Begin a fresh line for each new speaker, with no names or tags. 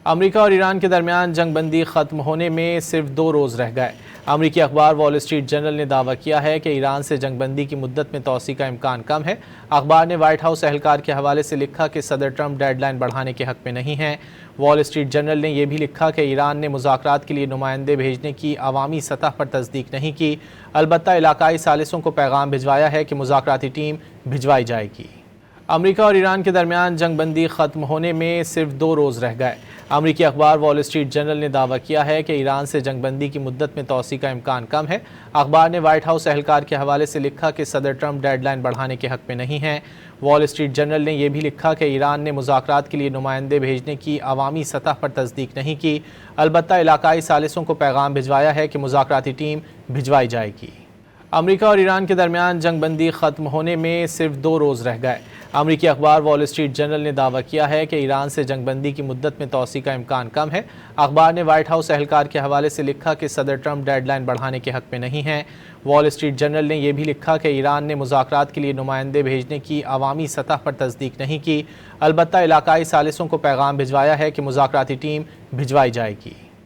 امریکہ اور ایران کے درمیان جنگ بندی ختم ہونے میں صرف 2 روز رہ گئے۔ امریکی اخبار وال اسٹریٹ جرنل نے دعویٰ کیا ہے کہ ایران سے جنگ بندی کی مدت میں توسیع کا امکان کم ہے۔ اخبار نے وائٹ ہاؤس اہلکار کے حوالے سے لکھا کہ صدر ٹرمپ ڈیڈ لائن بڑھانے کے حق میں نہیں ہیں۔ وال اسٹریٹ جرنل نے یہ بھی لکھا کہ ایران نے مذاکرات کے لیے نمائندے بھیجنے کی عوامی سطح پر تصدیق نہیں کی، البتہ علاقائی ثالثوں کو پیغام بھجوایا ہے کہ مذاکراتی ٹیم بھجوائی جائے گی۔ امریکہ اور ایران کے درمیان جنگ بندی ختم ہونے میں صرف 2 روز رہ گئے۔ امریکی اخبار وال اسٹریٹ جرنل نے دعویٰ کیا ہے کہ ایران سے جنگ بندی کی مدت میں توسیع کا امکان کم ہے۔ اخبار نے وائٹ ہاؤس اہلکار کے حوالے سے لکھا کہ صدر ٹرمپ ڈیڈ لائن بڑھانے کے حق میں نہیں ہیں۔ وال اسٹریٹ جرنل نے یہ بھی لکھا کہ ایران نے مذاکرات کے لیے نمائندے بھیجنے کی عوامی سطح پر تصدیق نہیں کی، البتہ علاقائی ثالثوں کو پیغام بھجوایا ہے کہ مذاکراتی ٹیم بھجوائی جائے گی۔ امریکہ اور ایران کے درمیان جنگ بندی ختم ہونے میں صرف 2 روز رہ گئے۔ امریکی اخبار وال اسٹریٹ جرنل نے دعویٰ کیا ہے کہ ایران سے جنگ بندی کی مدت میں توسیع کا امکان کم ہے۔ اخبار نے وائٹ ہاؤس اہلکار کے حوالے سے لکھا کہ صدر ٹرمپ ڈیڈ لائن بڑھانے کے حق میں نہیں ہیں۔ وال اسٹریٹ جرنل نے یہ بھی لکھا کہ ایران نے مذاکرات کے لیے نمائندے بھیجنے کی عوامی سطح پر تصدیق نہیں کی، البتہ علاقائی ثالثوں کو پیغام بھجوایا ہے کہ مذاکراتی ٹیم بھجوائی جائے گی۔